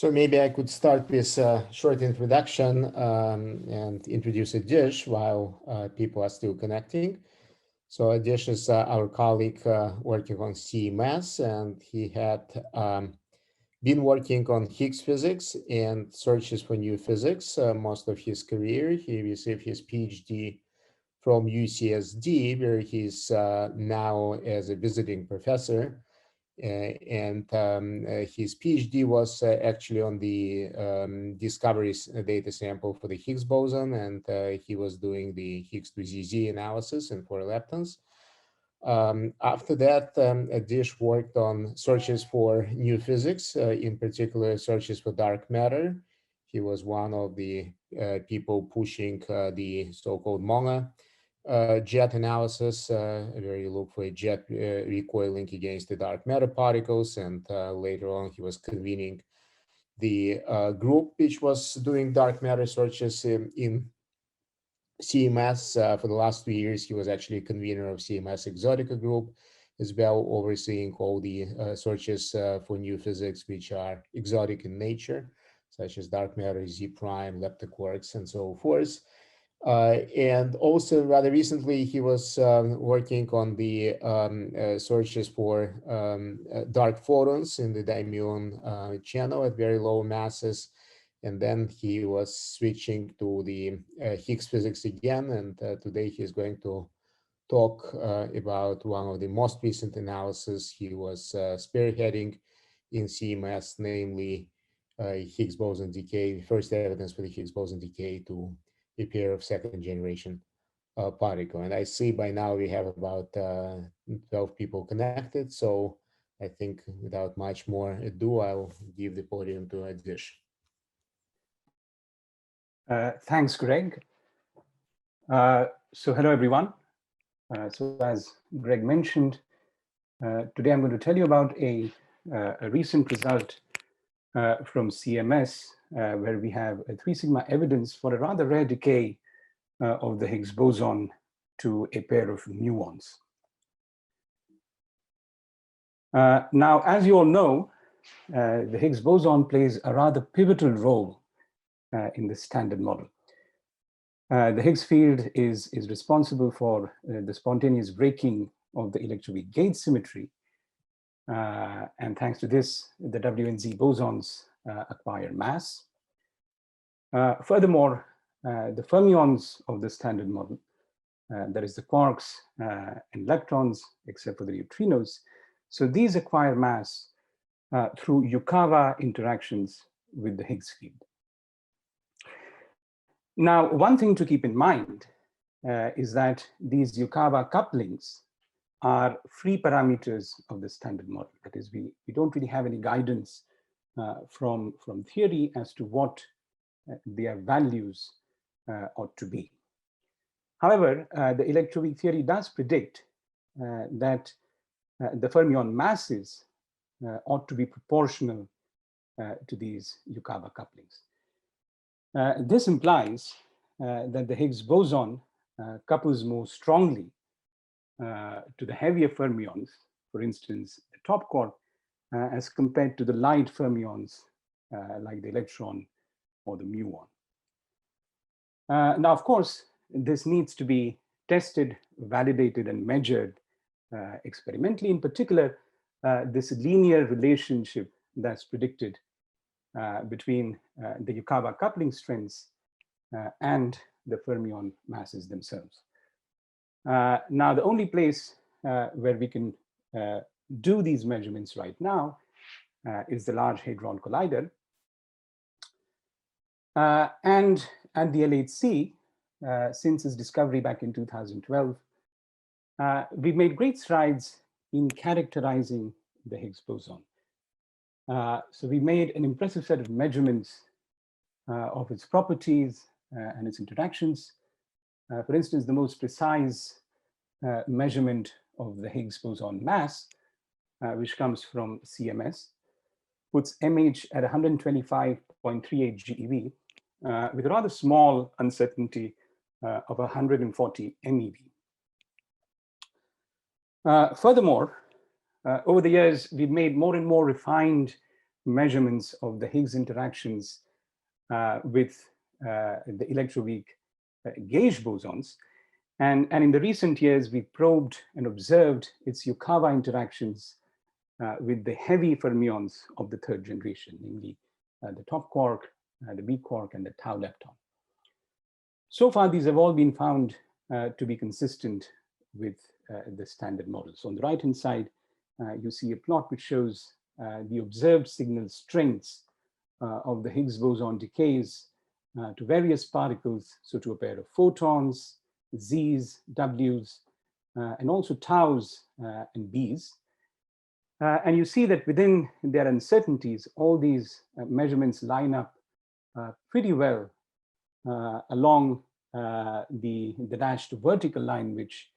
So maybe I could start with a short introduction and introduce Adish while people are still connecting. So Adish is our colleague working on CMS, and he had been working on Higgs physics and searches for new physics most of his career. He received his PhD from UCSD, where he's now as a visiting professor. His PhD was actually on the discovery data sample for the Higgs boson, and he was doing the Higgs to ZZ analysis in 4 leptons. After that, Adish worked on searches for new physics, in particular searches for dark matter. He was one of the people pushing the so-called MONA jet analysis, where you look for a jet recoiling against the dark matter particles. And later on, he was convening the group which was doing dark matter searches in CMS. For the last 2 years, he was actually a convener of CMS Exotica group, as well overseeing all the searches for new physics which are exotic in nature, such as dark matter, Z prime, leptoquarks, and so forth. And also rather recently, he was working on the searches for dark photons in the muon channel at very low masses. And then he was switching to the Higgs physics again. And today he's going to talk about one of the most recent analyses he was spearheading in CMS, namely Higgs boson decay, first evidence for the Higgs boson decay to a pair of second generation particle. And I see by now we have about 12 people connected. So I think without much more ado, I'll give the podium to Adish. Thanks, Greg. So hello, everyone. So as Greg mentioned, today I'm going to tell you about a recent result from CMS, where we have a 3 sigma evidence for a rather rare decay of the Higgs boson to a pair of muons. Now, as you all know, the Higgs boson plays a rather pivotal role in the standard model. The Higgs field is responsible for the spontaneous breaking of the electroweak gauge symmetry. And thanks to this, the W and Z bosons acquire mass. Furthermore, the fermions of the standard model, that is the quarks and leptons, except for the neutrinos, so these acquire mass through Yukawa interactions with the Higgs field. Now, one thing to keep in mind is that these Yukawa couplings are free parameters of the standard model. That is, we don't really have any guidance from theory as to what their values ought to be. However, the electroweak theory does predict that the fermion masses ought to be proportional to these Yukawa couplings. This implies that the Higgs boson couples more strongly to the heavier fermions, for instance, the top quark, as compared to the light fermions like the electron or the muon. Now, of course, this needs to be tested, validated, and measured experimentally. In particular, this linear relationship that's predicted between the Yukawa coupling strengths and the fermion masses themselves. Now, the only place where we can do these measurements right now is the Large Hadron Collider. And at the LHC, since its discovery back in 2012, we've made great strides in characterizing the Higgs boson. So we made an impressive set of measurements of its properties and its interactions. For instance, the most precise measurement of the Higgs boson mass, which comes from CMS, puts MH at 125.38 GeV with a rather small uncertainty of 140 MeV. Furthermore, over the years, we've made more and more refined measurements of the Higgs interactions with the electroweak gauge bosons. And in the recent years, we probed and observed its Yukawa interactions with the heavy fermions of the third generation, namely the top quark, the B quark, and the tau lepton. So far, these have all been found to be consistent with the standard model. So on the right-hand side, you see a plot which shows the observed signal strengths of the Higgs boson decays to various particles, so to a pair of photons, Z's, W's, and also taus and B's. And you see that within their uncertainties, all these measurements line up pretty well along the dashed vertical line, which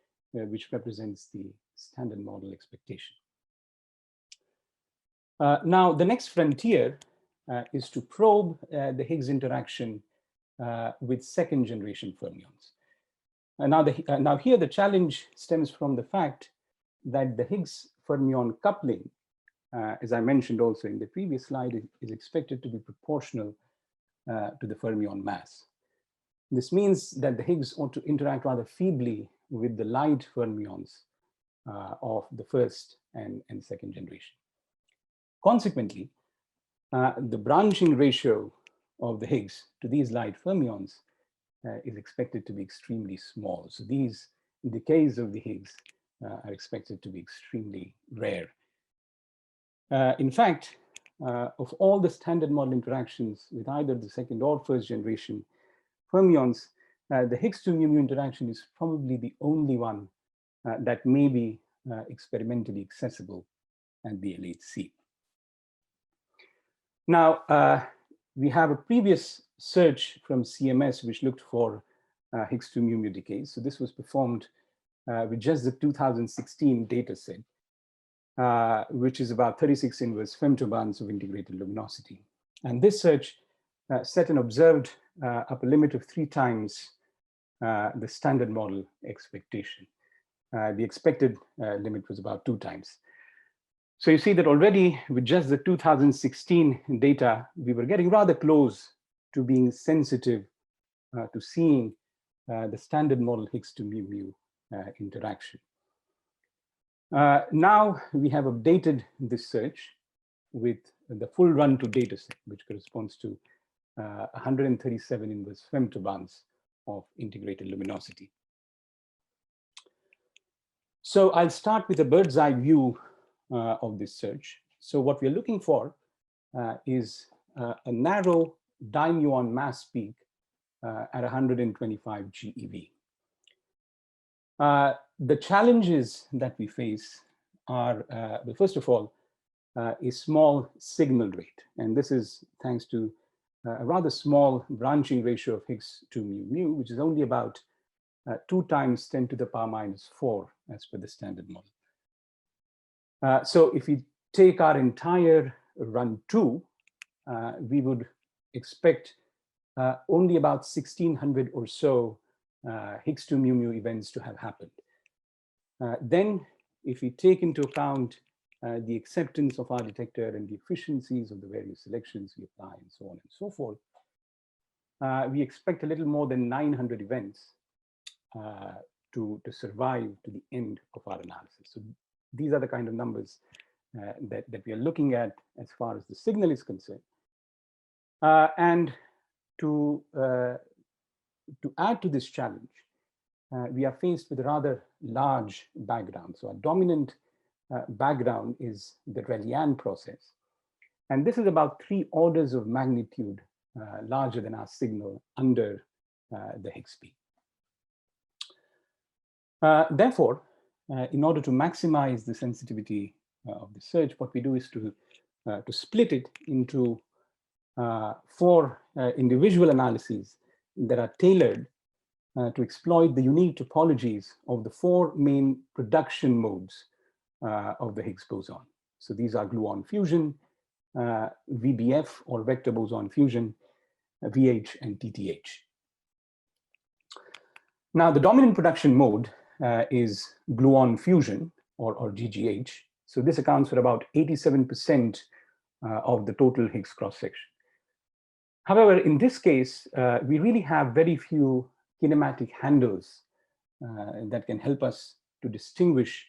represents the standard model expectation. Now, the next frontier is to probe the Higgs interaction with second generation fermions. Now here the challenge stems from the fact that the Higgs fermion coupling, as I mentioned also in the previous slide, is expected to be proportional to the fermion mass. This means that the Higgs ought to interact rather feebly with the light fermions of the first and second generation. Consequently, the branching ratio of the Higgs to these light fermions is expected to be extremely small. So these decays of the Higgs are expected to be extremely rare. In fact, of all the standard model interactions with either the second or first generation fermions, the Higgs to mu interaction is probably the only one that may be experimentally accessible at the LHC. Now, we have a previous search from CMS which looked for Higgs to mu decays. So this was performed with just the 2016 data set, which is about 36 inverse femtobarns of integrated luminosity. And this search set an observed upper limit of 3 times the standard model expectation. The expected limit was about 2 times. So you see that already with just the 2016 data, we were getting rather close to being sensitive to seeing the standard model Higgs to mu interaction. Now we have updated this search with the full run to data set, which corresponds to 137 inverse femtobarns of integrated luminosity. So I'll start with a bird's eye view of this search. So what we're looking for is a narrow dimuon mass peak at 125 GeV. The challenges that we face are, well, first of all, a small signal rate. And this is thanks to a rather small branching ratio of Higgs to mu, which is only about 2 times 10 to the power minus 4 as per the standard model. So if we take our entire run 2, we would expect only about 1600 or so Higgs to mu events to have happened. Then if we take into account the acceptance of our detector and the efficiencies of the various selections we apply and so on and so forth, we expect a little more than 900 events to survive to the end of our analysis. So these are the kind of numbers that we are looking at as far as the signal is concerned. And to add to this challenge, we are faced with a rather large background. So our dominant background is the Drell-Yan process. And this is about 3 orders of magnitude larger than our signal under the Higgs peak. Therefore, in order to maximize the sensitivity of the search, what we do is to split it into 4 individual analyses that are tailored to exploit the unique topologies of the 4 main production modes of the Higgs boson. So these are gluon fusion, VBF or vector boson fusion, VH and TTH. Now the dominant production mode is gluon fusion or GGH. So this accounts for about 87% of the total Higgs cross-section. However, in this case, we really have very few kinematic handles that can help us to distinguish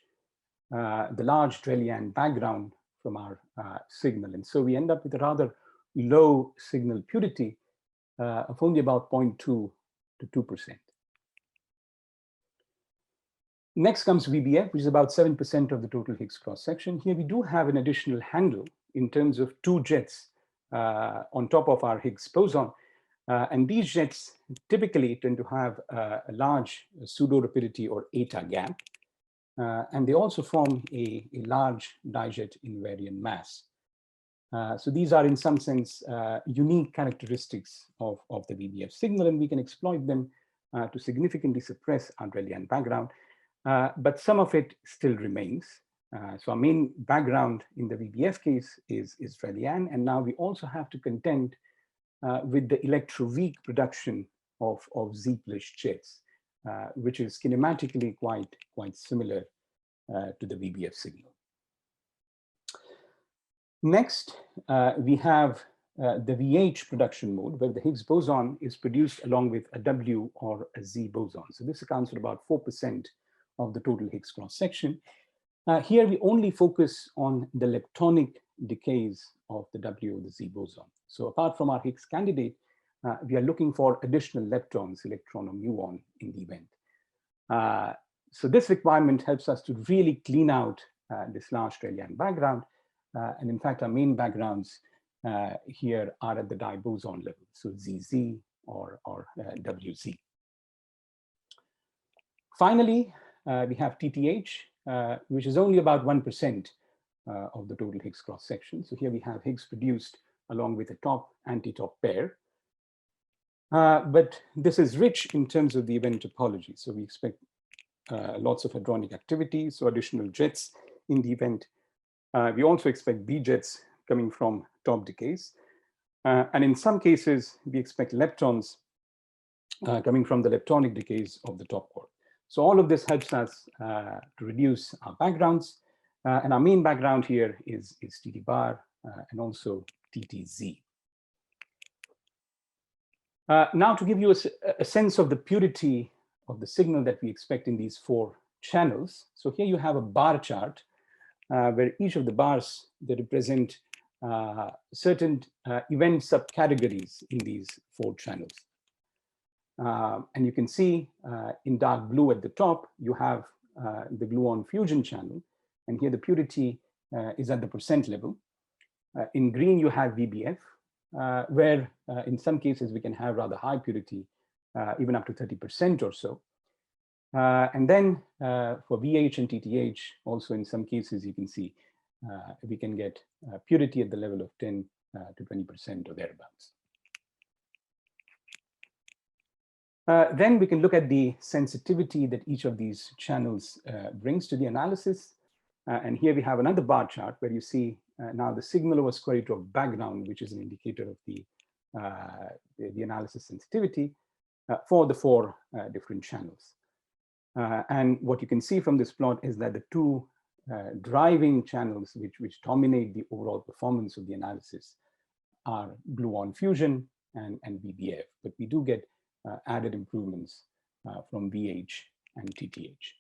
the large Drell-Yan background from our signal. And so we end up with a rather low signal purity of only about 0.2 to 2%. Next comes VBF, which is about 7% of the total Higgs cross-section. Here we do have an additional handle in terms of 2 jets on top of our Higgs boson. And these jets typically tend to have a large pseudo-rapidity or eta gap. And they also form a large dijet invariant mass. So these are in some sense unique characteristics of the VBF signal, and we can exploit them to significantly suppress our Drell-Yan background. But some of it still remains. So our main background in the VBF case is Drell-Yan, and now we also have to contend with the electroweak production of Z-Plish jets, which is kinematically quite similar to the VBF signal. Next, we have the VH production mode, where the Higgs boson is produced along with a W or a Z boson. So this accounts for about 4% of the total Higgs cross-section. Here we only focus on the leptonic decays of the W or the Z boson. So apart from our Higgs candidate, we are looking for additional leptons, electron or muon in the event. So this requirement helps us to really clean out this large Drell-Yan background. And in fact, our main backgrounds here are at the diboson level, so ZZ or WZ. Finally, we have TTH, which is only about 1% of the total Higgs cross-section. So here we have Higgs produced along with a top anti-top pair. But this is rich in terms of the event topology. So we expect lots of hadronic activity, so additional jets in the event. We also expect B jets coming from top decays. And in some cases, we expect leptons coming from the leptonic decays of the top quark. So all of this helps us to reduce our backgrounds. And our main background here is TT bar and also TTZ. Now to give you a sense of the purity of the signal that we expect in these 4 channels. So here you have a bar chart where each of the bars, they represent certain event subcategories in these 4 channels. And you can see in dark blue at the top, you have the gluon fusion channel. And here the purity is at the % level. In green, you have VBF, where in some cases we can have rather high purity, even up to 30% or so. And then for VH and TTH, also in some cases you can see we can get purity at the level of 10 to 20% or thereabouts. Then we can look at the sensitivity that each of these channels brings to the analysis. And here we have another bar chart where you see now the signal over square root of background, which is an indicator of the analysis sensitivity for the 4 different channels. And what you can see from this plot is that the 2 driving channels which dominate the overall performance of the analysis are gluon fusion and VBF, but we do get added improvements from VH and TTH.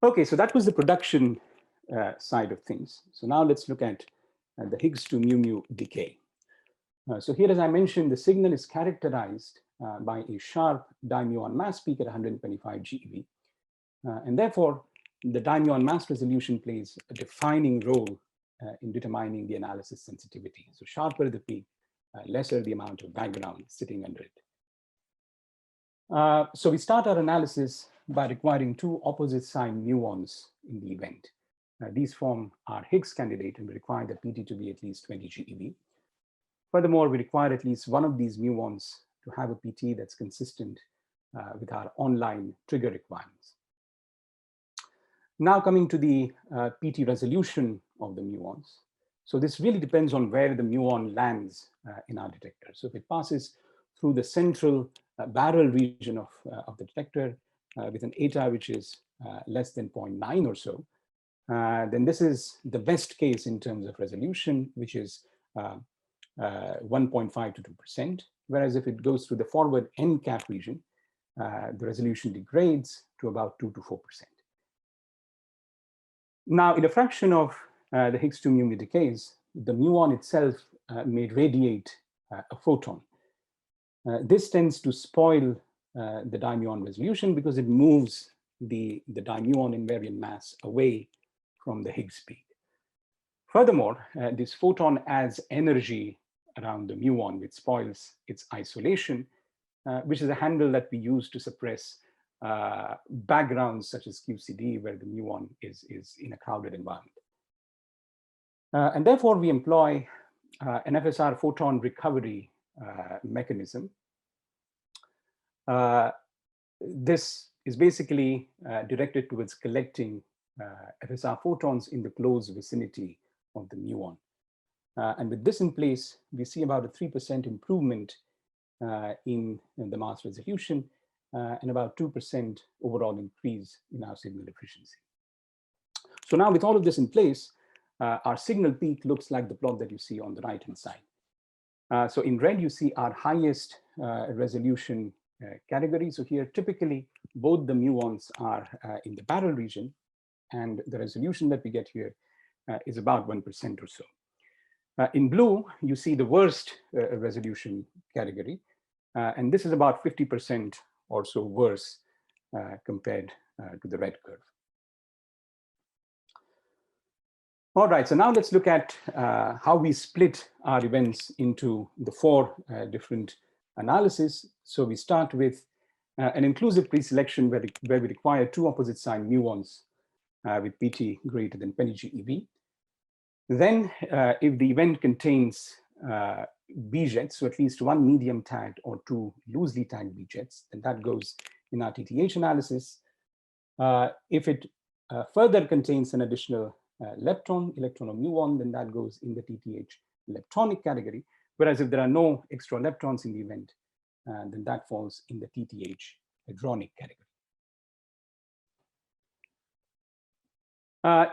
Okay, so that was the production side of things. So now let's look at the Higgs to mu decay. So here, as I mentioned, the signal is characterized by a sharp dimuon mass peak at 125 GeV. And therefore, the dimuon mass resolution plays a defining role in determining the analysis sensitivity. So sharper the peak, lesser the amount of background sitting under it. So we start our analysis by requiring 2 opposite sign muons in the event. These form our Higgs candidate, and we require the PT to be at least 20 GeV. Furthermore, we require at least one of these muons to have a PT that's consistent with our online trigger requirements. Now coming to the PT resolution of the muons. So this really depends on where the muon lands in our detector. So if it passes through the central barrel region of the detector with an eta which is less than 0.9 or so, then this is the best case in terms of resolution, which is 1.5 to 2%. Whereas if it goes to the forward n cap region, the resolution degrades to about 2 to 4%. Now, in a fraction of the Higgs 2 mu decays, the muon itself may radiate a photon. This tends to spoil the dimuon resolution because it moves the dimuon invariant mass away from the Higgs peak. Furthermore, this photon adds energy around the muon, which spoils its isolation, which is a handle that we use to suppress backgrounds such as QCD, where the muon is in a crowded environment. And therefore, we employ an FSR photon recovery mechanism. This is basically directed towards collecting FSR photons in the close vicinity of the muon. And with this in place, we see about a 3% improvement in the mass resolution and about 2% overall increase in our signal efficiency. So now with all of this in place, our signal peak looks like the plot that you see on the right-hand side. So in red, you see our highest resolution category. So here, typically, both the muons are in the barrel region, and the resolution that we get here is about 1% or so. In blue, you see the worst resolution category, and this is about 50% or so worse compared to the red curve. All right, so now let's look at how we split our events into the 4 different analyses. So we start with an inclusive preselection where we require 2 opposite sign muons with PT greater than 20 GeV. Then if the event contains B-jets, so at least 1 medium tagged or 2 loosely tagged B-jets, then that goes in our TTH analysis. If it further contains an additional lepton, electron or muon, then that goes in the TTH leptonic category. Whereas if there are no extra leptons in the event, then that falls in the TTH hadronic category.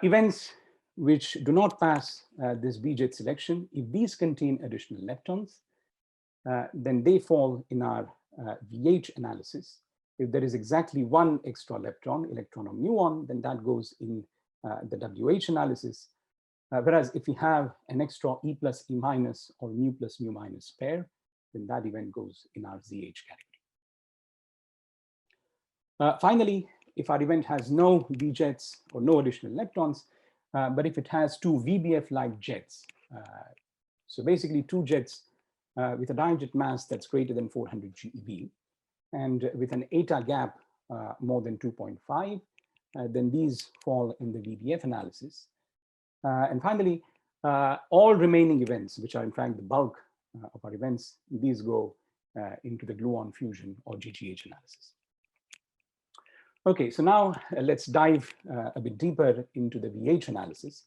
Events which do not pass this B-jet selection, if these contain additional leptons, then they fall in our VH analysis. If there is exactly 1 extra lepton, electron or muon, then that goes in the WH analysis. Whereas if we have an extra E plus E minus or mu plus mu minus pair, then that event goes in our ZH category. Finally, if our event has no B-jets or no additional leptons, but if it has 2 VBF-like jets, so basically 2 jets with a diejet mass that's greater than 400 GeV, and with an eta gap more than 2.5, then these fall in the VBF analysis. And finally, all remaining events, which are in fact the bulk of our events, these go into the gluon fusion or GGH analysis. Okay, so now let's dive a bit deeper into the VH analysis.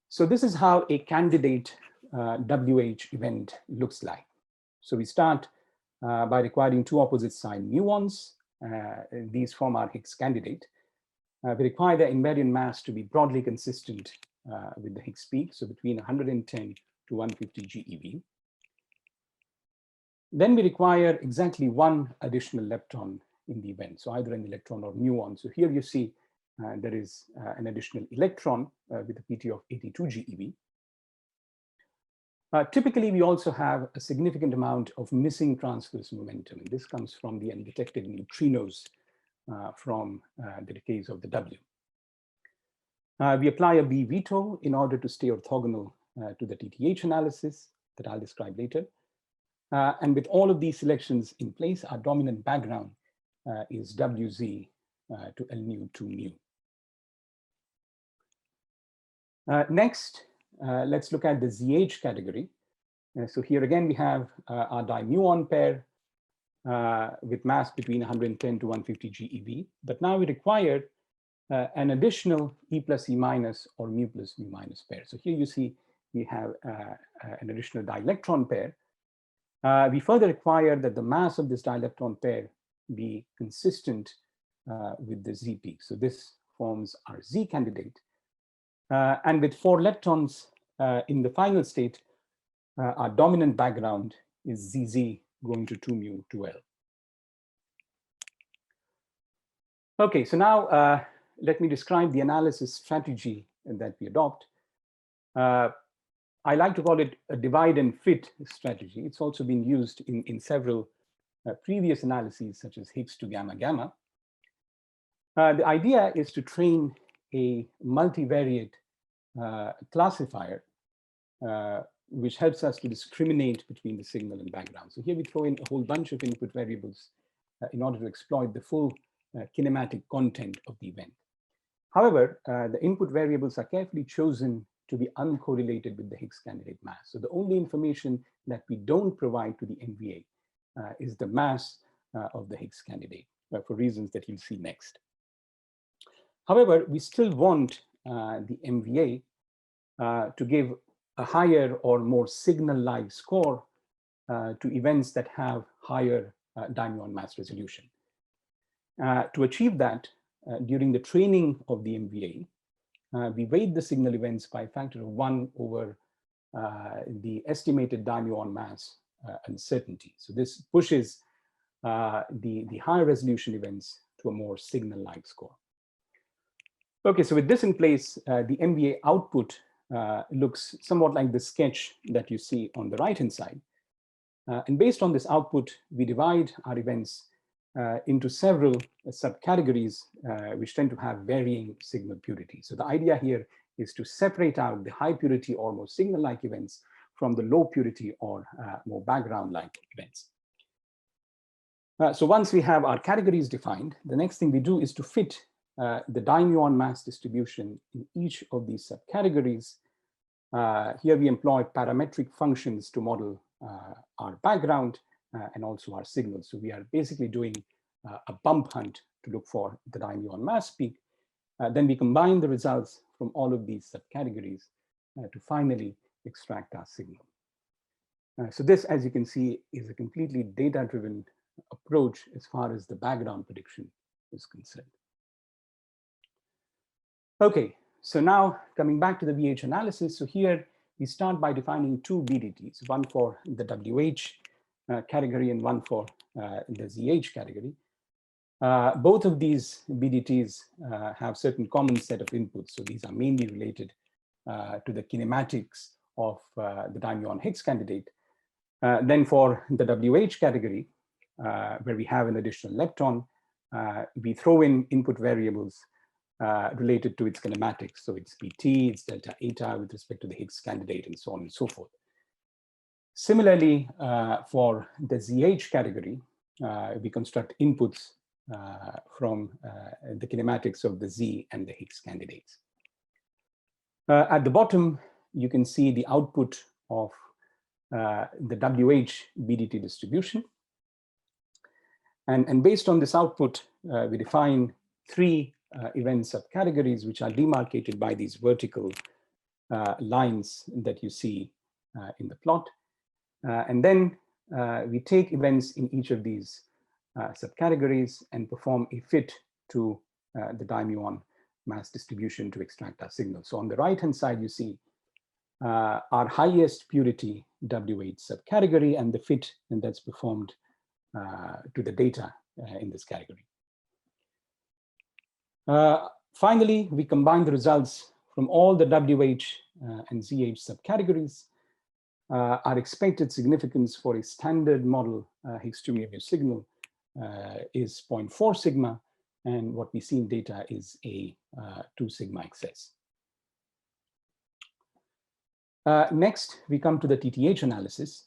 So this is how a candidate WH event looks like. So we start by requiring 2 opposite sign muons. These form our Higgs candidate. We require the invariant mass to be broadly consistent with the Higgs peak, so between 110 to 150 GeV. Then we require exactly 1 additional lepton in the event, so either an electron or muon. So here you see there is an additional electron with a PT of 82 GeV. Typically, we also have a significant amount of missing transverse momentum, and this comes from the undetected neutrinos from the decays of the W. We apply a B veto in order to stay orthogonal to the TTH analysis that I'll describe later. And with all of these selections in place, our dominant background is WZ to L nu 2 mu. Next, let's look at the ZH category. So here again, we have our dimuon pair with mass between 110 to 150 GeV. But now we require an additional E plus E minus or mu plus mu minus pair. So here you see we have an additional dielectron pair. We further require that the mass of this dielectron pair be consistent with the Z peak. So this forms our Z candidate. And with 4 leptons in the final state, our dominant background is ZZ going to 2 mu 2L. Okay, so now let me describe the analysis strategy that we adopt. I like to call it a divide and fit strategy. It's also been used in several previous analyses, such as Higgs to gamma gamma. The idea is to train a multivariate classifier, which helps us to discriminate between the signal and background. So here we throw in a whole bunch of input variables in order to exploit the full kinematic content of the event. However, the input variables are carefully chosen to be uncorrelated with the Higgs candidate mass. So the only information that we don't provide to the MVA is the mass of the Higgs candidate for reasons that you'll see next. However, we still want the MVA to give a higher or more signal-like score to events that have higher dimuon mass resolution. To achieve that, during the training of the MVA, we weight the signal events by a factor of 1 over the estimated dimuon mass uncertainty. So this pushes the higher resolution events to a more signal-like score. Okay, so with this in place, the MVA output looks somewhat like the sketch that you see on the right-hand side. And based on this output, we divide our events into several subcategories which tend to have varying signal purity. So the idea here is to separate out the high purity or more signal-like events from the low purity or more background-like events. So once we have our categories defined, the next thing we do is to fit the dimuon mass distribution in each of these subcategories. Here we employ parametric functions to model our background and also our signals. So we are basically doing a bump hunt to look for the dimuon mass peak. Then we combine the results from all of these subcategories to finally extract our signal. So this, as you can see, is a completely data-driven approach as far as the background prediction is concerned. Okay, so now coming back to the VH analysis. So here we start by defining 2 BDTs, one for the WH category and one for the ZH category. Both of these BDTs have certain common set of inputs. So these are mainly related to the kinematics of the dimuon Higgs candidate. Then for the WH category, where we have an additional lepton, we throw in input variables related to its kinematics. So it's PT, it's delta eta with respect to the Higgs candidate, and so on and so forth. Similarly, for the ZH category, we construct inputs from the kinematics of the Z and the Higgs candidates. At the bottom, you can see the output of the WH BDT distribution. And based on this output, we define 3 event subcategories, which are demarcated by these vertical lines that you see in the plot. And then we take events in each of these subcategories and perform a fit to the dimuon mass distribution to extract our signal. So on the right-hand side, you see our highest purity WH subcategory and the fit, and that's performed to the data in this category. Finally, we combine the results from all the WH and ZH subcategories. Our expected significance for a standard model Higgs 2 mu signal is 0.4 sigma, and what we see in data is a 2 sigma excess. Next, we come to the TTH analysis.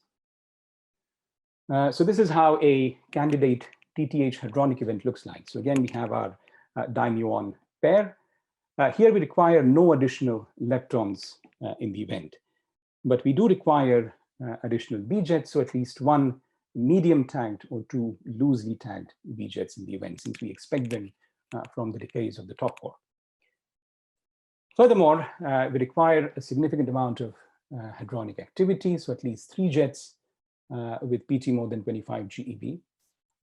So this is how a candidate TTH hadronic event looks like. So again, we have our dimuon pair. Here we require no additional leptons in the event, but we do require additional B-jets, so at least 1 medium tagged or 2 loosely tagged B-jets in the event, since we expect them from the decays of the top core. Furthermore, we require a significant amount of hadronic activity, so at least 3 jets with PT more than 25 GeV,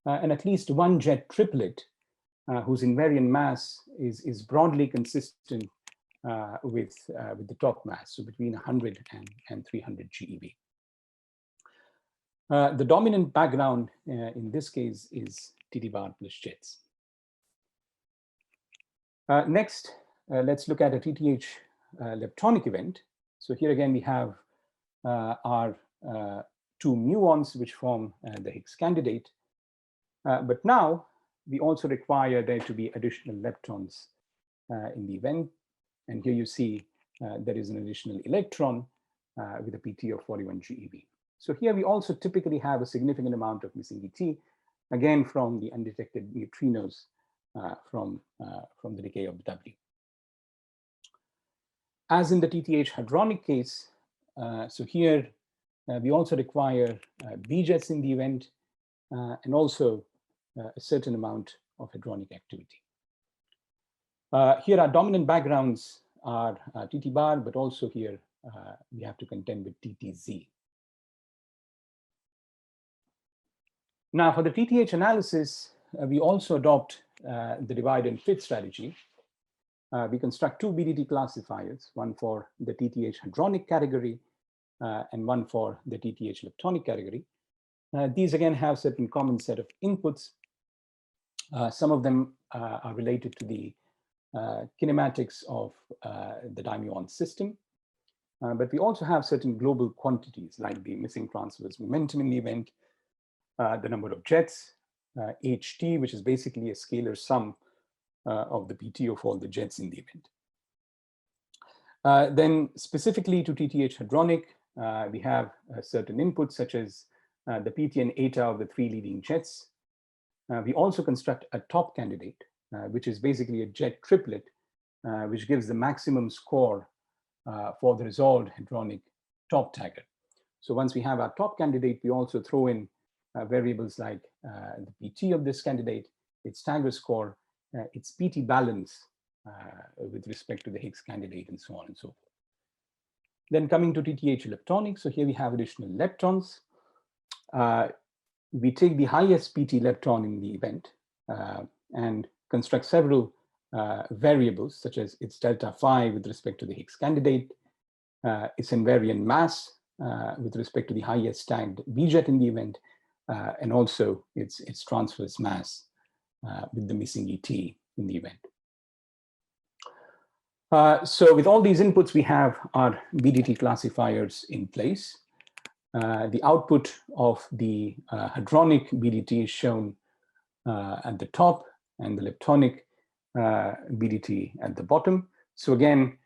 and at least 1 jet triplet whose invariant mass is broadly consistent with the top mass, so between 100 and 300 GeV. The dominant background in this case is TT bar plus jets. Next, let's look at a TTH leptonic event. So here again, we have our two muons which form the Higgs candidate. But now we also require there to be additional leptons in the event. And here you see there is an additional electron with a PT of 41 GeV. So here we also typically have a significant amount of missing ET, again from the undetected neutrinos from the decay of the W. As in the TTH hadronic case, so here we also require B jets in the event and also a certain amount of hadronic activity. Here our dominant backgrounds are TT bar, but also here we have to contend with TTZ. Now for the TTH analysis, we also adopt the divide and fit strategy. We construct two BDT classifiers, one for the TTH hadronic category and one for the TTH leptonic category. These again have certain common set of inputs. Some of them are related to the kinematics of the dimuon system. But we also have certain global quantities like the missing transverse momentum in the event, the number of jets, HT, which is basically a scalar sum of the PT of all the jets in the event. Then specifically to TTH hadronic, we have certain inputs such as the PT and eta of the three leading jets. We also construct a top candidate, which is basically a jet triplet, which gives the maximum score for the resolved hadronic top tagger. So once we have our top candidate, we also throw in variables like the PT of this candidate, its tagger score, its PT balance with respect to the Higgs candidate, and so on and so forth. Then coming to TTH leptonic, so here we have additional leptons. We take the highest PT lepton in the event and construct several variables, such as its delta phi with respect to the Higgs candidate, its invariant mass with respect to the highest tagged B jet in the event, and also its transverse mass with the missing ET in the event. So with all these inputs, we have our BDT classifiers in place. The output of the hadronic BDT is shown at the top and the leptonic BDT at the bottom. So again,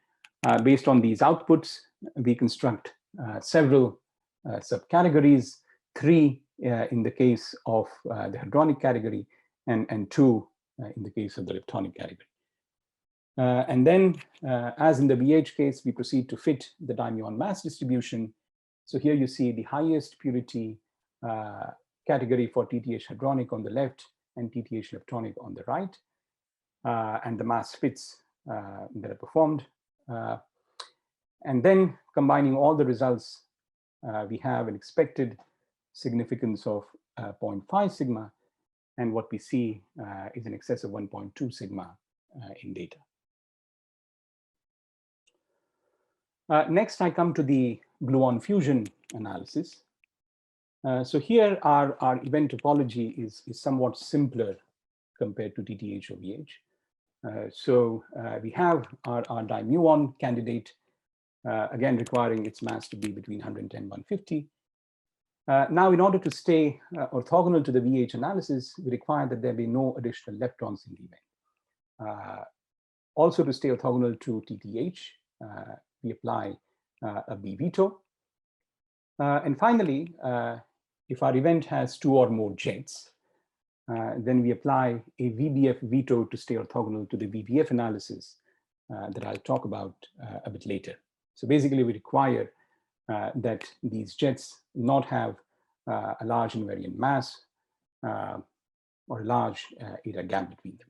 based on these outputs, we construct several subcategories, 3 in the case of the hadronic category and 2 in the case of the leptonic category. And then, as in the BH case, we proceed to fit the dimuon mass distribution. So here you see the highest purity category for TTH hadronic on the left and TTH leptonic on the right, and the mass fits that are performed. And then combining all the results, we have an expected significance of 0.5 sigma, and what we see is in excess of 1.2 sigma in data. Next, I come to the gluon fusion analysis. So here our event topology is somewhat simpler compared to TTH or VH. So we have our dimuon candidate, again requiring its mass to be between 110 and 150. Now, in order to stay orthogonal to the VH analysis, we require that there be no additional leptons in the event. Also, to stay orthogonal to TTH, we apply a B veto. And finally, if our event has 2 or more jets, then we apply a VBF veto to stay orthogonal to the VBF analysis that I'll talk about a bit later. So basically, we require that these jets not have a large invariant mass or a large eta gap between them.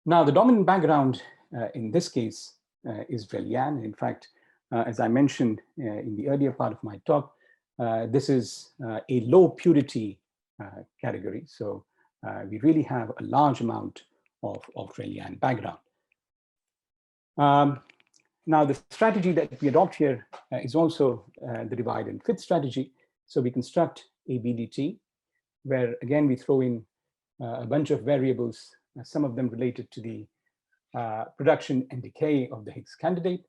Now, the dominant background in this case is Drell-Yan. In fact, as I mentioned in the earlier part of my talk, this is a low purity category. So we really have a large amount of Drell-Yan background. Now, the strategy that we adopt here is also the divide and fit strategy. So we construct a BDT where, again, we throw in a bunch of variables, some of them related to the production and decay of the Higgs candidate.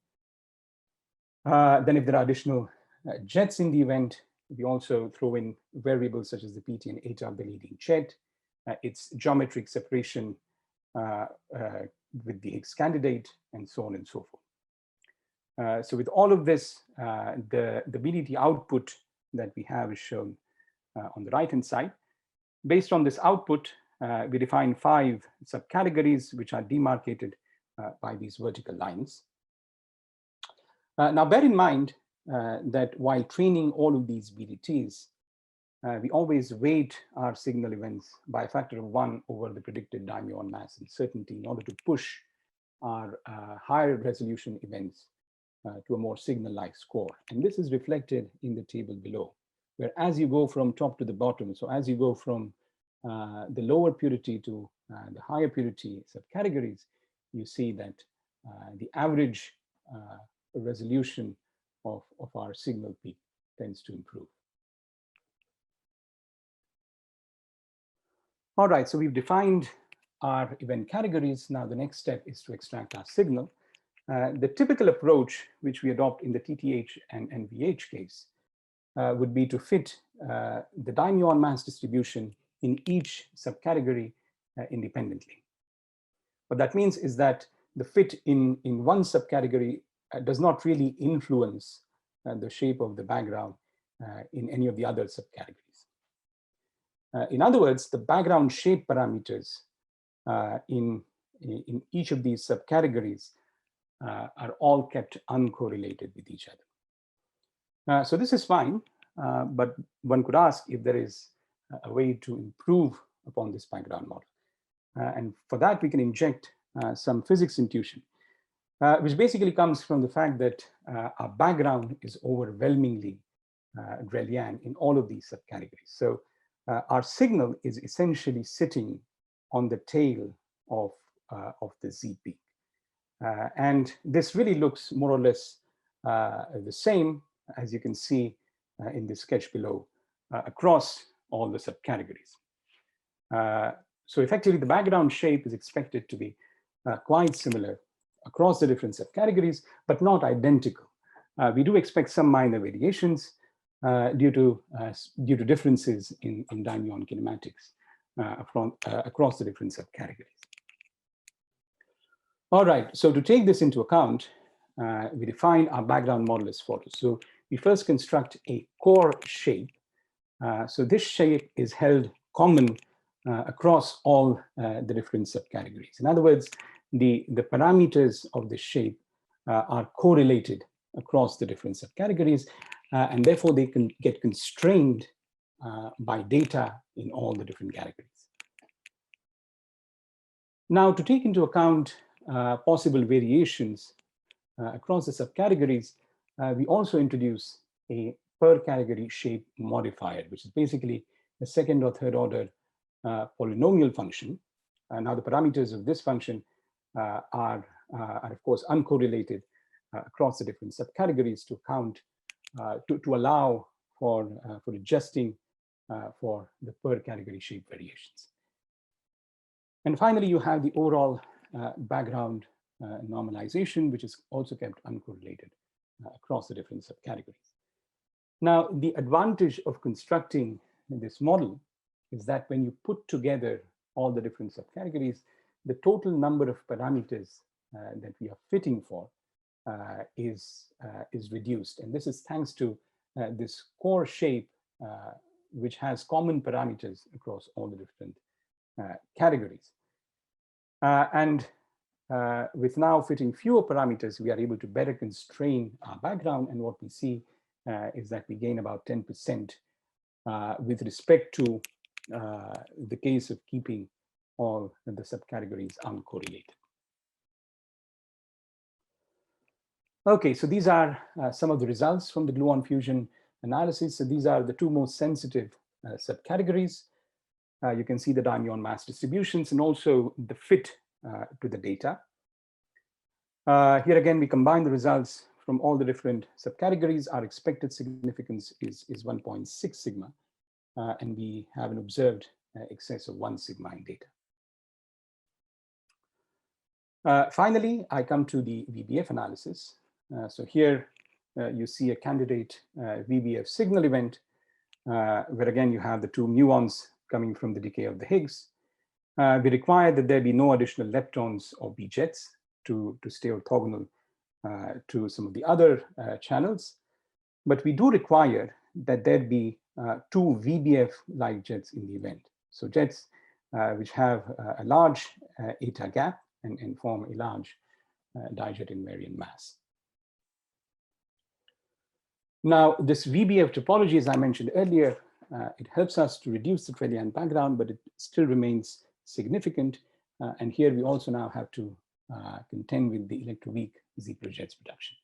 Then if there are additional jets in the event, we also throw in variables such as the PT and eta of the leading jet, its geometric separation with the Higgs candidate, and so on and so forth. So with all of this, the BDT output that we have is shown on the right-hand side. Based on this output, we define 5 subcategories which are demarcated by these vertical lines. Now, bear in mind that while training all of these BDTs, we always weight our signal events by a factor of 1 over the predicted dimuon mass uncertainty in order to push our higher resolution events to a more signal-like score. And this is reflected in the table below, where as you go from top to the bottom, so as you go from the lower purity to the higher purity subcategories, you see that the average resolution of our signal peak tends to improve. All right, so we've defined our event categories. Now the next step is to extract our signal. The typical approach which we adopt in the TTH and NVH case would be to fit the dimuon mass distribution in each subcategory independently. What that means is that the fit in one subcategory does not really influence the shape of the background in any of the other subcategories. In other words, the background shape parameters in each of these subcategories are all kept uncorrelated with each other. So this is fine, but one could ask if there is a way to improve upon this background model. And for that, we can inject some physics intuition, which basically comes from the fact that our background is overwhelmingly Drell-Yan in all of these subcategories. So our signal is essentially sitting on the tail of the Z peak. And this really looks more or less the same, as you can see in the sketch below, across all the subcategories. So effectively, the background shape is expected to be quite similar across the different subcategories, but not identical. We do expect some minor variations due to differences in dimuon kinematics across the different subcategories. All right, so to take this into account, we define our background model as follows. So we first construct a core shape. So this shape is held common across all the different subcategories. In other words, the parameters of the shape are correlated across the different subcategories, and therefore they can get constrained by data in all the different categories. Now, to take into account possible variations across the subcategories, we also introduce a per category shape modifier, which is basically a second or third order polynomial function. Now the parameters of this function are of course uncorrelated across the different subcategories to account to allow for adjusting for the per category shape variations. And finally, you have the overall background normalization, which is also kept uncorrelated across the different subcategories. Now, the advantage of constructing this model is that when you put together all the different subcategories, the total number of parameters that we are fitting for is reduced. And this is thanks to this core shape, which has common parameters across all the different categories. And with now fitting fewer parameters, we are able to better constrain our background. And what we see is that we gain about 10% with respect to the case of keeping all the subcategories uncorrelated. Okay, so these are some of the results from the gluon fusion analysis. So these are the two most sensitive subcategories. You can see the muon mass distributions and also the fit to the data. Here again, we combine the results from all the different subcategories. Our expected significance is 1.6 sigma, and we have an observed excess of 1 sigma in data. Finally, I come to the VBF analysis. So here you see a candidate VBF signal event, where again you have the two muons coming from the decay of the Higgs. We require that there be no additional leptons or B jets to stay orthogonal to some of the other channels. But we do require that there be two VBF-like jets in the event. So jets which have a large eta gap and form a large dijet invariant mass. Now, this VBF topology, as I mentioned earlier, it helps us to reduce the Drell-Yan background, but it still remains significant. And here we also now have to contend with the electroweak Ziegler jets production.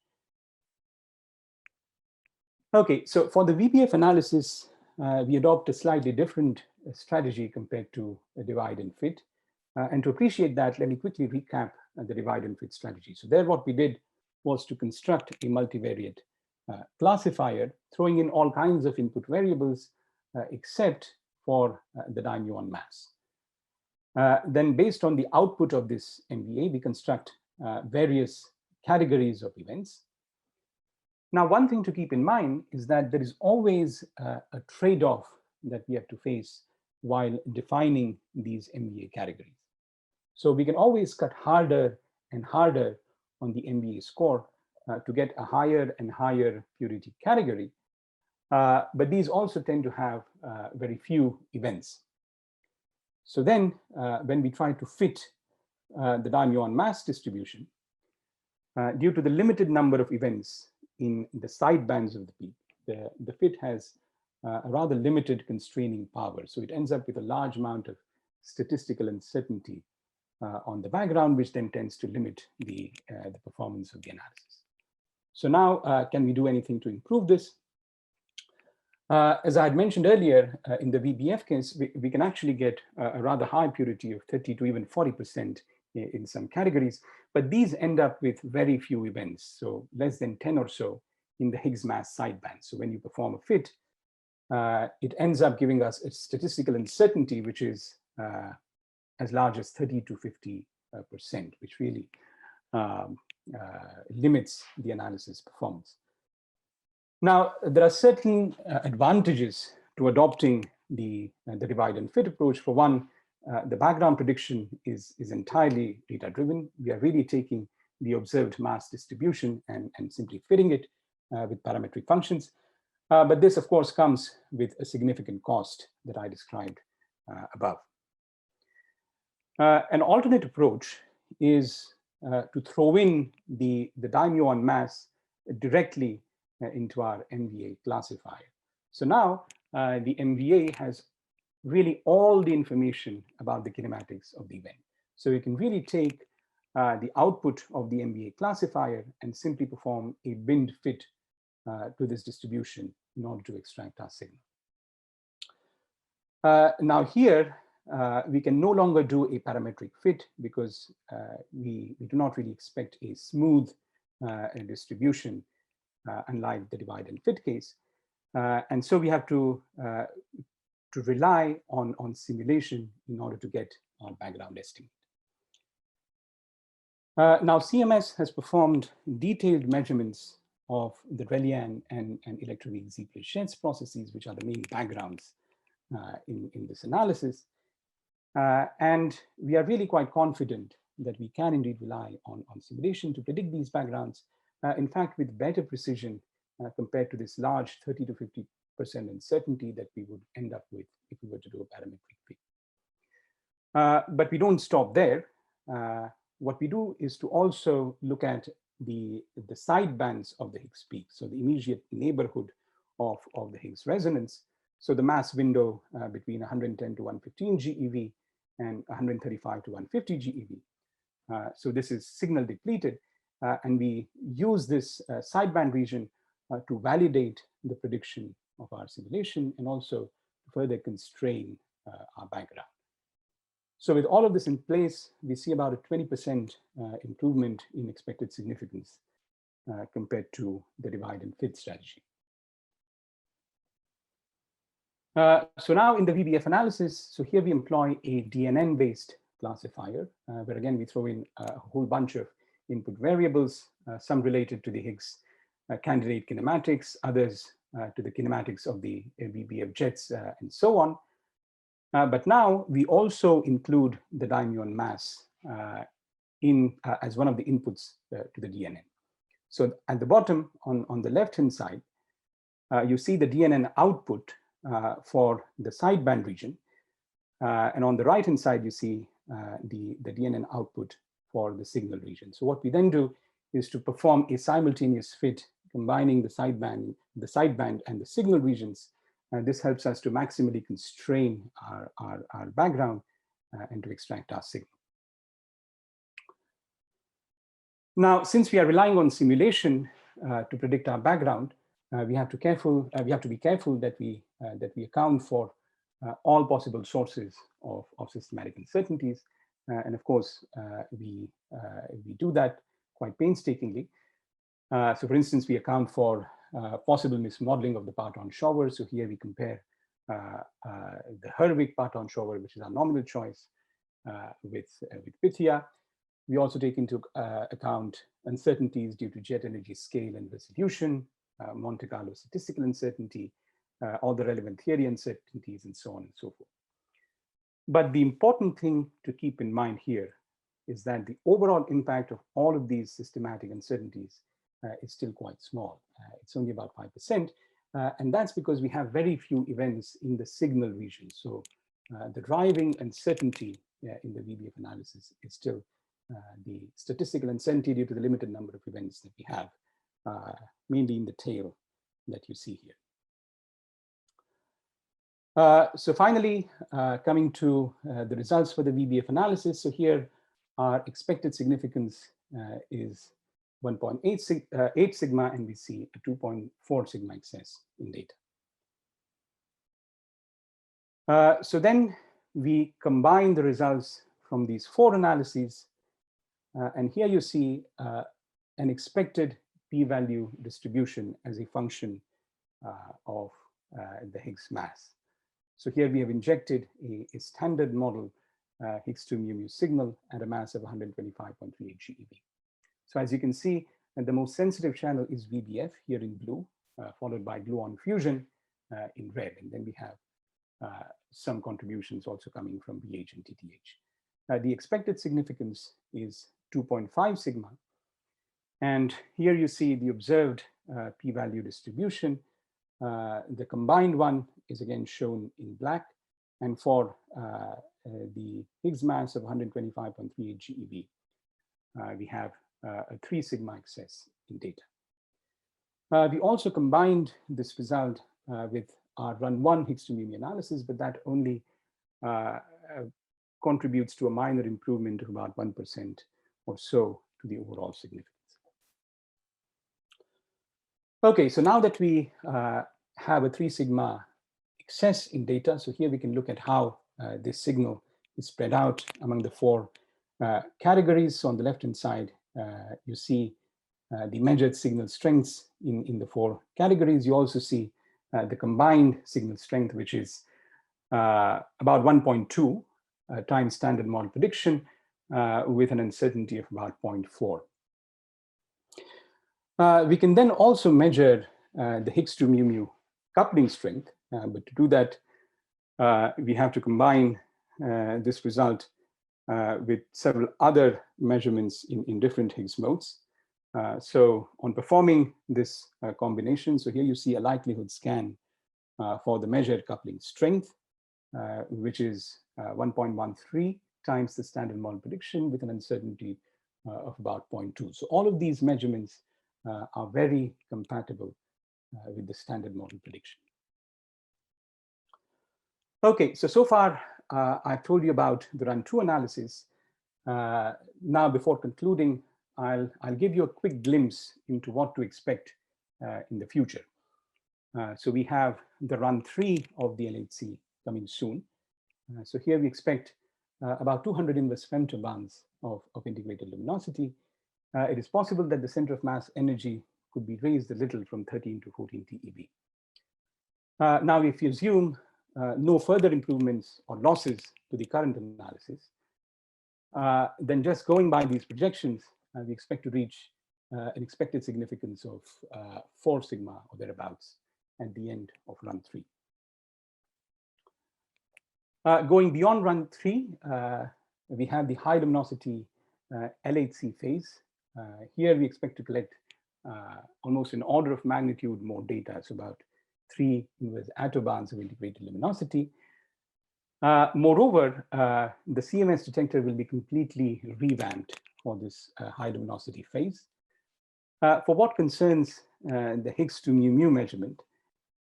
Okay, so for the VBF analysis, we adopt a slightly different strategy compared to a divide and fit. And to appreciate that, let me quickly recap the divide and fit strategy. So there what we did was to construct a multivariate classifier, throwing in all kinds of input variables except for the muon mass. Then based on the output of this MVA, we construct various categories of events. Now, one thing to keep in mind is that there is always a trade-off that we have to face while defining these MVA categories. So we can always cut harder and harder on the MVA score to get a higher and higher purity category. But these also tend to have very few events. So then when we try to fit the muon mass distribution, due to the limited number of events in the side bands of the peak, the fit has a rather limited constraining power. So it ends up with a large amount of statistical uncertainty on the background, which then tends to limit the performance of the analysis. So now, can we do anything to improve this? As I had mentioned earlier, in the VBF case, we can actually get a rather high purity of 30 to even 40% in some categories, but these end up with very few events, so less than 10 or so in the Higgs mass sideband. So when you perform a fit, it ends up giving us a statistical uncertainty, which is as large as 30 to 50%, which really limits the analysis performance. Now, there are certain advantages to adopting the divide and fit approach. For one, the background prediction is entirely data-driven. We are really taking the observed mass distribution and simply fitting it with parametric functions. But this, of course, comes with a significant cost that I described above. An alternate approach is to throw in the muon mass directly into our MVA classifier. So now the MVA has really all the information about the kinematics of the event. So we can really take the output of the MVA classifier and simply perform a binned fit to this distribution in order to extract our signal. Now here, we can no longer do a parametric fit because we do not really expect a smooth distribution, unlike the divide and fit case. And so we have to rely on simulation in order to get our background estimate. Now, CMS has performed detailed measurements of the Drell-Yan and electroweak Ziegler jets processes, which are the main backgrounds in this analysis. And we are really quite confident that we can indeed rely on simulation to predict these backgrounds, in fact, with better precision compared to this large 30 to 50% uncertainty that we would end up with if we were to do a parametric fit. But we don't stop there. What we do is to also look at the side bands of the Higgs peak, so the immediate neighborhood of the Higgs resonance. So the mass window between 110 to 115 GeV and 135 to 150 GeV. So this is signal depleted, and we use this sideband region to validate the prediction of our simulation and also further constrain our background. So with all of this in place, we see about a 20% improvement in expected significance compared to the divide and fit strategy. So now in the VBF analysis, so here we employ a DNN-based classifier, where again we throw in a whole bunch of input variables, some related to the Higgs candidate kinematics, others to the kinematics of the VBF jets, and so on. But now we also include the dimuon mass as one of the inputs to the DNN. So at the bottom, on the left-hand side, you see the DNN output for the sideband region. And on the right-hand side, you see the DNN output for the signal region. So what we then do is to perform a simultaneous fit combining the sideband and the signal regions. And this helps us to maximally constrain our background and to extract our signal. Now, since we are relying on simulation to predict our background, we have to be careful that we account for all possible sources of systematic uncertainties. And of course, we do that quite painstakingly. So for instance, we account for possible mismodeling of the parton shower. So here we compare the Hurwicz parton shower, which is our nominal choice, with Pythia. We also take into account uncertainties due to jet energy scale and resolution, Monte Carlo statistical uncertainty, all the relevant theory uncertainties, and so on and so forth. But the important thing to keep in mind here is that the overall impact of all of these systematic uncertainties is still quite small. It's only about 5%. And that's because we have very few events in the signal region. So the driving uncertainty in the VBF analysis is still the statistical uncertainty due to the limited number of events that we have, mainly in the tail that you see here. So finally, coming to the results for the VBF analysis. So here, our expected significance is 1.8 sigma, and we see a 2.4 sigma excess in data. So then we combine the results from these 4 analyses, and here you see an expected p-value distribution as a function of the Higgs mass. So here we have injected a standard model Higgs 2 mu signal at a mass of 125.38 GeV. So as you can see, the most sensitive channel is VBF here in blue, followed by gluon fusion in red. And then we have some contributions also coming from VH and TTH. The expected significance is 2.5 sigma. And here you see the observed p-value distribution. The combined one is again shown in black. And for the Higgs mass of 125.38 GeV, we have a 3 sigma excess in data. We also combined this result with our run 1 Higgs 2 mu analysis, but that only contributes to a minor improvement of about 1% or so to the overall significance. Okay, so now that we have a 3 sigma excess in data, so here we can look at how this signal is spread out among the 4 categories. So on the left-hand side, you see the measured signal strengths in the 4 categories. You also see the combined signal strength, which is about 1.2 times standard model prediction with an uncertainty of about 0.4. We can then also measure the Higgs 2 mu coupling strength, but to do that, we have to combine this result with several other measurements in different Higgs modes. So on performing this combination, so here you see a likelihood scan for the measured coupling strength, which is 1.13 times the standard model prediction with an uncertainty of about 0.2. So all of these measurements are very compatible with the standard model prediction. Okay, so far I've told you about the run 2 analysis. Now, before concluding, I'll give you a quick glimpse into what to expect in the future. So we have the run 3 of the LHC coming soon. So here we expect about 200 inverse femtobarns of integrated luminosity. It is possible that the center of mass energy could be raised a little from 13 to 14 TeV. Now, if you assume no further improvements or losses to the current analysis, then just going by these projections, we expect to reach an expected significance of 4 sigma or thereabouts at the end of run 3. Going beyond run 3, we have the high luminosity LHC phase. Here we expect to collect almost an order of magnitude more data, so about 3 inverse attobarns of integrated luminosity. Moreover, the CMS detector will be completely revamped for this high luminosity phase. For what concerns the Higgs to mu measurement,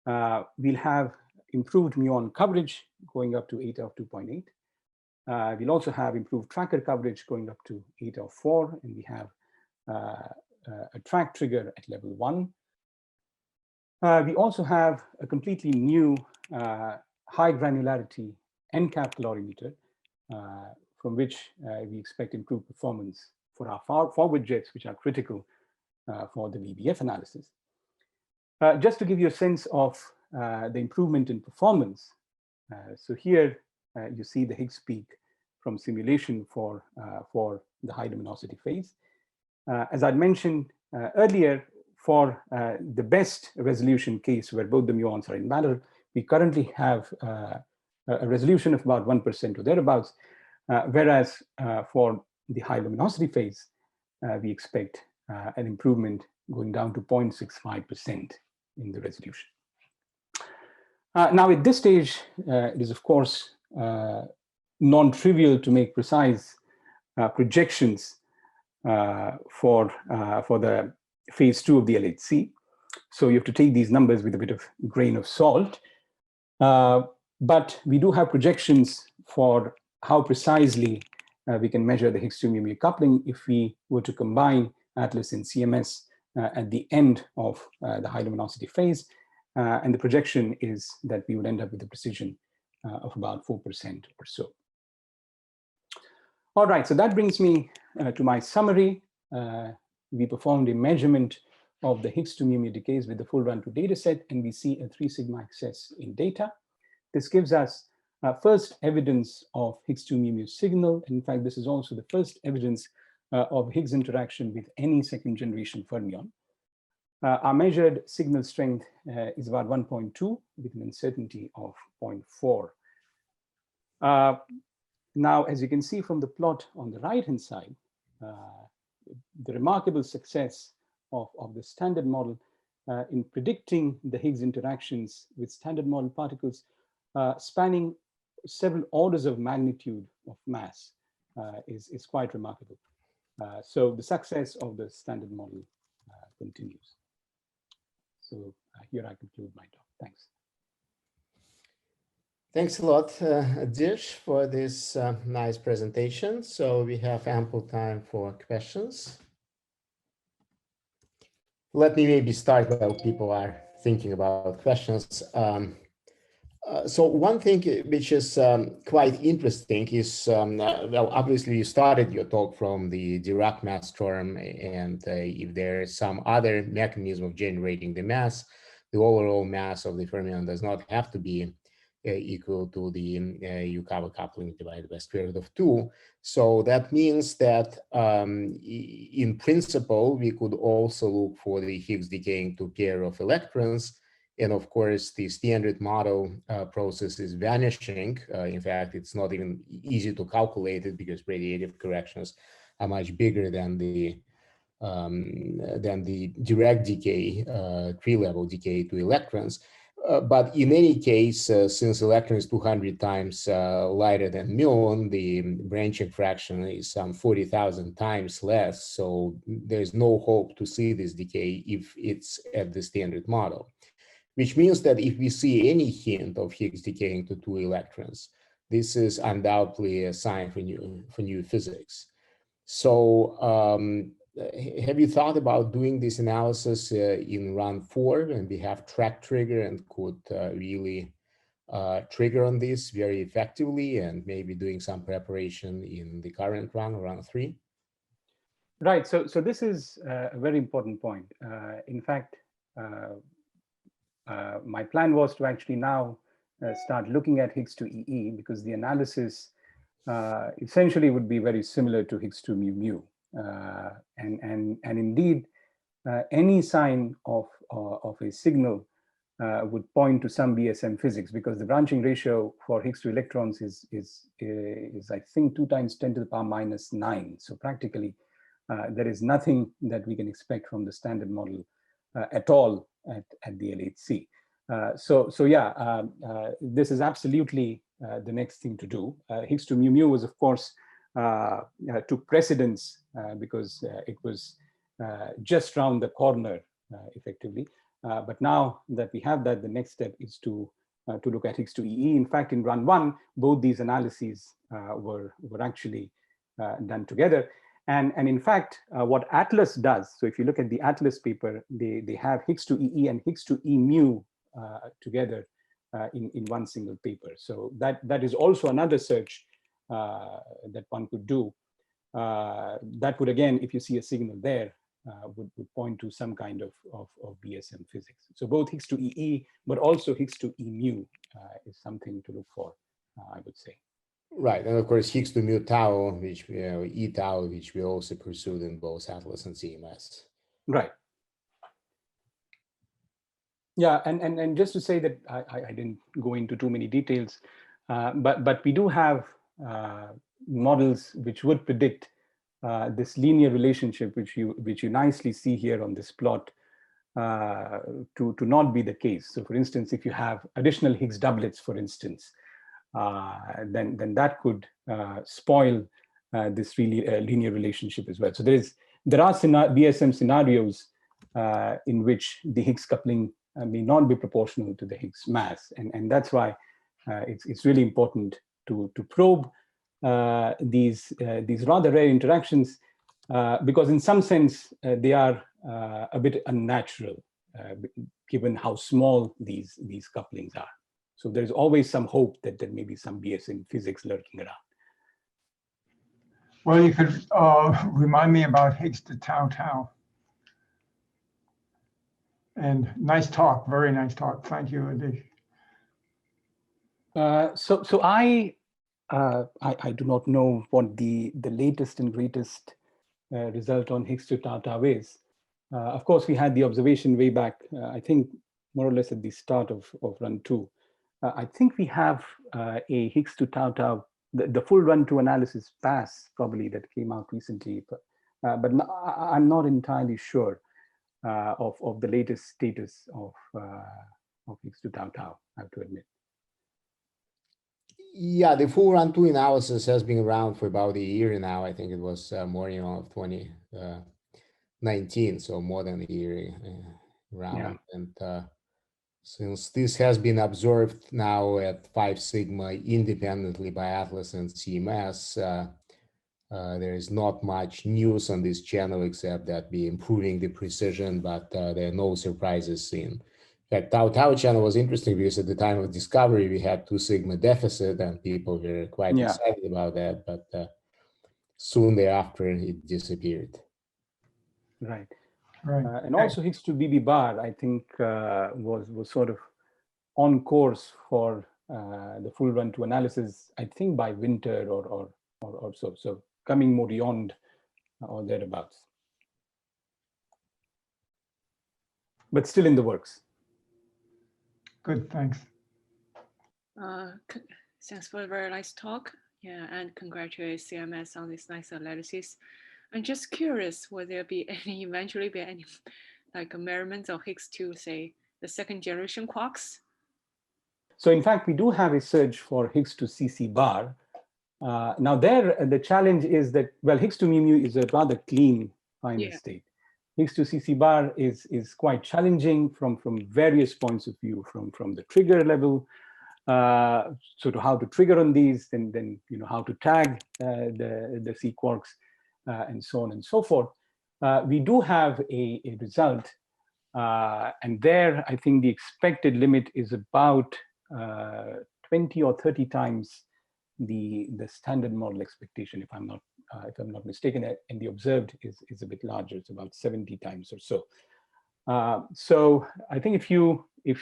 we'll have improved muon coverage going up to 8 of 2.8. We'll also have improved tracker coverage going up to 8 of 4, and we have a track trigger at level 1. We also have a completely new high granularity NCAP calorimeter, from which we expect improved performance for our forward jets, which are critical for the VBF analysis. Just to give you a sense of the improvement in performance, so here you see the Higgs peak from simulation for the high luminosity phase. As I mentioned earlier, for the best resolution case where both the muons are in matter, we currently have a resolution of about 1% or thereabouts, whereas for the high luminosity phase, we expect an improvement going down to 0.65% in the resolution. Now, at this stage, it is, of course, non-trivial to make precise projections for the phase 2 of the LHC. So you have to take these numbers with a bit of grain of salt. But we do have projections for how precisely we can measure the Higgs to mu coupling if we were to combine ATLAS and CMS at the end of the high luminosity phase. And the projection is that we would end up with a precision of about 4% or so. All right, so that brings me to my summary. We performed a measurement of the Higgs to mu decays with the full run 2 data set, and we see a 3 sigma excess in data. This gives us first evidence of Higgs to mu signal. In fact, this is also the first evidence of Higgs interaction with any second generation fermion. Our measured signal strength is about 1.2 with an uncertainty of 0.4. Now, as you can see from the plot on the right-hand side, the remarkable success of the standard model in predicting the Higgs interactions with standard model particles spanning several orders of magnitude of mass is quite remarkable. So the success of the standard model continues. So here I conclude my talk. Thanks. Thanks a lot, Adish, for this nice presentation. So we have ample time for questions. Let me maybe start while people are thinking about questions. So one thing which is quite interesting is, well, obviously you started your talk from the Dirac mass storm, and if there is some other mechanism of generating the mass, the overall mass of the fermion does not have to be equal to the Yukawa coupling divided by square root of 2. So that means that in principle, we could also look for the Higgs decaying to pair of electrons. And of course, the standard model process is vanishing. In fact, it's not even easy to calculate it because radiative corrections are much bigger than the direct decay, tree-level decay to electrons. But in any case, since electron is 200 times lighter than muon, the branching fraction is some 40,000 times less. So there's no hope to see this decay if it's at the standard model, which means that if we see any hint of Higgs decaying to 2 electrons, this is undoubtedly a sign for new physics. So have you thought about doing this analysis in run 4 and we have track trigger and could really trigger on this very effectively and maybe doing some preparation in the current round 3? Right. So this is a very important point. In fact, my plan was to actually now start looking at Higgs 2 EE, because the analysis essentially would be very similar to Higgs 2 mu mu. And indeed, any sign of a signal would point to some BSM physics, because the branching ratio for Higgs 2 electrons is I think 2 times 10 to the power minus 9. So practically, there is nothing that we can expect from the standard model at all at the LHC. So yeah, this is absolutely the next thing to do. Higgs 2 mu mu was, of course, took precedence because it was just round the corner, effectively. But now that we have that, the next step is to look at Higgs 2 EE. In fact, in run 1, both these analyses were actually done together. And in fact, what ATLAS does, so if you look at the ATLAS paper, they have Higgs 2 EE and Higgs 2 E mu together in one single paper. So that is also another search that one could do. That would, again, if you see a signal there, would point to some kind of BSM physics. So both Higgs 2 EE, but also Higgs 2 E mu is something to look for, I would say. Right, and of course Higgs 2 mu tau, which E tau, which we also pursued in both ATLAS and CMS. Right. Yeah, and just to say that I didn't go into too many details, but we do have models which would predict this linear relationship, which you nicely see here on this plot, to not be the case. So, for instance, if you have additional Higgs doublets, for instance, then that could spoil this really linear relationship as well. So there are BSM scenarios in which the Higgs coupling may not be proportional to the Higgs mass, and that's why it's really important to probe these rather rare interactions, because in some sense they are a bit unnatural, given how small these couplings are. So there's always some hope that there may be some BSM physics lurking around. Well, you could remind me about Higgs to tau tau. And nice talk, very nice talk. Thank you, Adish. So I do not know what the latest and greatest result on Higgs to tau tau is. Of course, we had the observation way back, I think more or less at the start of run 2. I think we have a Higgs to tau tau, the full run 2 analysis pass probably that came out recently, but I'm not entirely sure of the latest status of Higgs to tau tau, I have to admit. Yeah, the full run 2 analysis has been around for about a year now. I think it was morning of 2019, so more than a year around. Yeah. And since this has been observed now at 5 sigma independently by ATLAS and CMS, there is not much news on this channel except that we're improving the precision, but there are no surprises seen. In fact, tau tau channel was interesting because at the time of discovery, we had 2 sigma deficit and people were quite excited about that, but soon thereafter it disappeared. Right. And also Higgs to BB bar, I think, was sort of on course for the full run 2 analysis, I think by winter or so. So coming more beyond or thereabouts. But still in the works. Good, thanks. Thanks for a very nice talk. Yeah, and congratulate CMS on this nice analysis. I'm just curious, will there be eventually be any like measurements of Higgs to, say, the 2nd generation quarks? So in fact, we do have a search for Higgs to CC bar. Now there, the challenge is that, well, Higgs to mu mu is a rather clean final state. Higgs to CC bar is quite challenging from various points of view, from the trigger level, so to how to trigger on these, then how to tag the C quarks, and so on and so forth. We do have a result, and there I think the expected limit is about 20 or 30 times the standard model expectation, if I'm not mistaken, and the observed is a bit larger. It's about 70 times or so. So I think if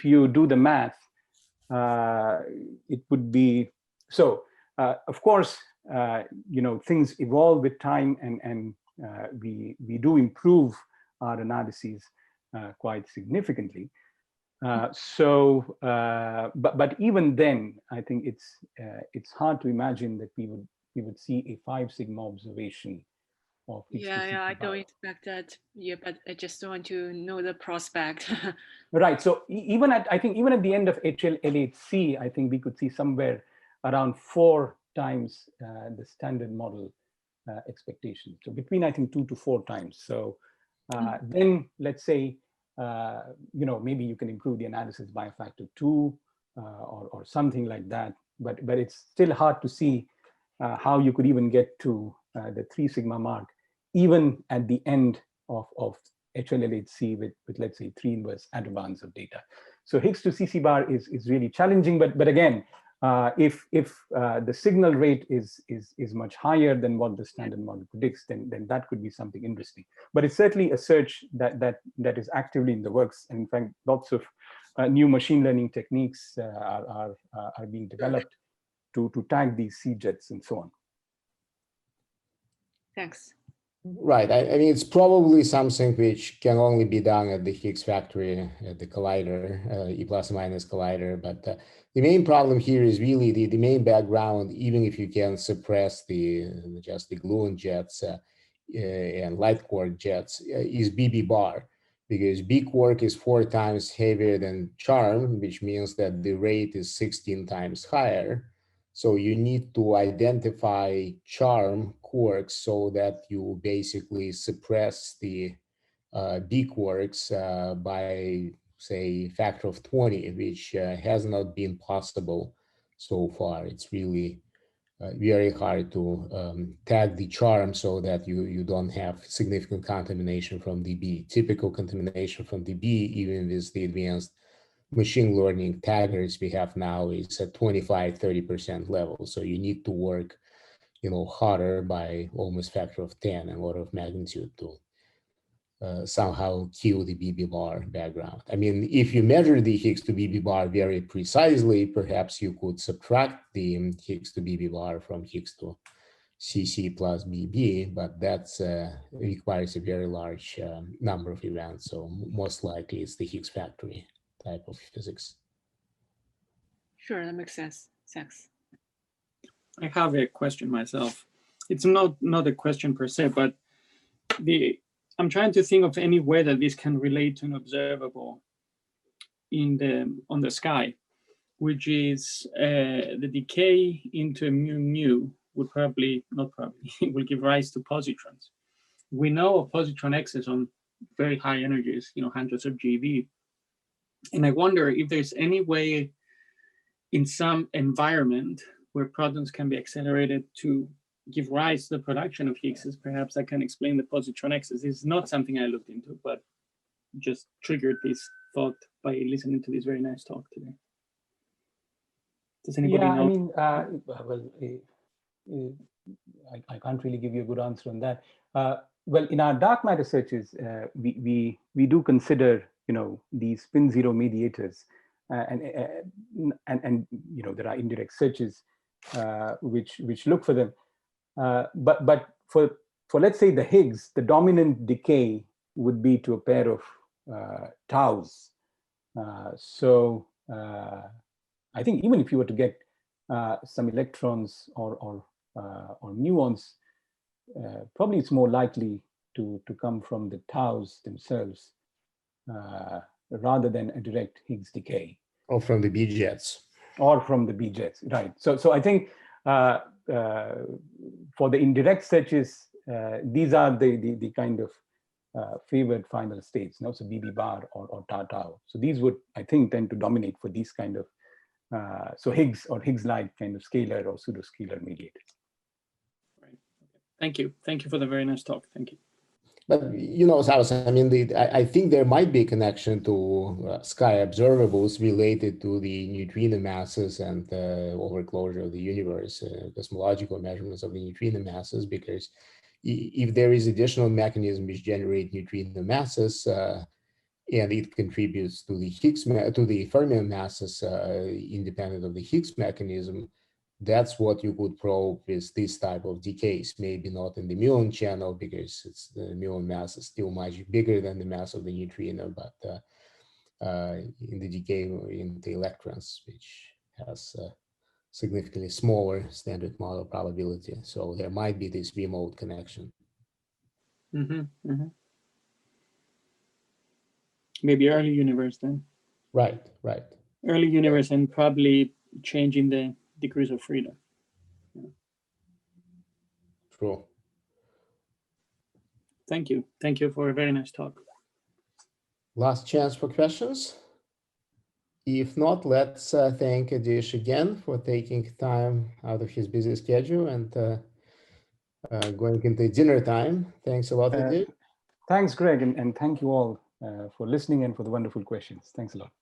you do the math, it would be so. Of course, things evolve with time, and we do improve our analyses quite significantly. But even then, I think it's hard to imagine that we would see a 5 sigma observation of Higgs to Yeah, I CFPU. don't expect that. Yeah, but I just want to know the prospect. Right. So I think even at the end of HL-L8C, I think we could see somewhere around 4 times the standard model expectation. So between, I think, 2 to 4 times. So then let's say, maybe you can improve the analysis by a factor 2 or something like that. But it's still hard to see how you could even get to the 3 sigma mark, even at the end of HL-L8C with let's say 3 inverse advance of data. So Higgs to CC bar is really challenging, but again, if the signal rate is much higher than what the standard model predicts, then that could be something interesting. But it's certainly a search that is actively in the works, and in fact, lots of new machine learning techniques are being developed to tag these C-jets and so on. Thanks. Right. I mean, it's probably something which can only be done at the Higgs factory, at the collider, E plus minus collider. But the main problem here is really the main background, even if you can suppress just the gluon jets and light quark jets, is BB bar, because B quark is 4 times heavier than charm, which means that the rate is 16 times higher. So you need to identify charm quarks so that you basically suppress the B quarks by, say, factor of 20, which has not been possible so far. It's really very hard to tag the charm so that you don't have significant contamination from the B. Typical contamination from the B, even with the advanced machine learning taggers we have now, is at 25-30% level. So you need to work, harder by almost factor of 10 and order of magnitude to somehow kill the BB bar background. I mean, if you measure the Higgs to BB bar very precisely, perhaps you could subtract the Higgs to BB bar from Higgs to CC plus BB, but that requires a very large number of events. So most likely it's the Higgs factory type of physics. Sure, that makes sense. Thanks. I have a question myself. It's not a question per se, but I'm trying to think of any way that this can relate to an observable on the sky, which is the decay into a mu would will give rise to positrons. We know of positron excess on very high energies, hundreds of GeV. And I wonder if there's any way in some environment where protons can be accelerated to give rise to the production of Higgs. Perhaps I can explain the positron excess. It's not something I looked into, but just triggered this thought by listening to this very nice talk today. Does anybody know? I mean, I can't really give you a good answer on that. Well, in our dark matter searches, we do consider these spin zero mediators, and there are indirect searches which look for them. But for let's say the Higgs, the dominant decay would be to a pair of taus. So I think even if you were to get some electrons or muons, probably it's more likely to come from the taus themselves rather than a direct Higgs decay. Or from the B jets. Or from the B jets, right. So I think for the indirect searches, these are the kind of favored final states, so BB bar or tau. So these would, I think, tend to dominate for these kind of so Higgs or Higgs-like kind of scalar or pseudo-scalar mediators. Right. Okay. Thank you for the very nice talk. Thank you. But Saras, I mean, I think there might be a connection to sky observables related to the neutrino masses and overclosure of the universe, cosmological measurements of the neutrino masses, because if there is additional mechanism which generate neutrino masses, and it contributes to the to the fermion masses independent of the Higgs mechanism, that's what you could probe with this type of decays. Maybe not in the muon channel because the muon mass is still much bigger than the mass of the neutrino, but in the decay in the electrons, which has significantly smaller standard model probability. So there might be this remote connection. Maybe early universe then. Right. Early universe and probably changing the degrees of freedom. True. Thank you. Thank you for a very nice talk. Last chance for questions. If not, let's thank Adish again for taking time out of his busy schedule and going into dinner time. Thanks a lot, Adish. Thanks, Greg, and thank you all for listening and for the wonderful questions. Thanks a lot.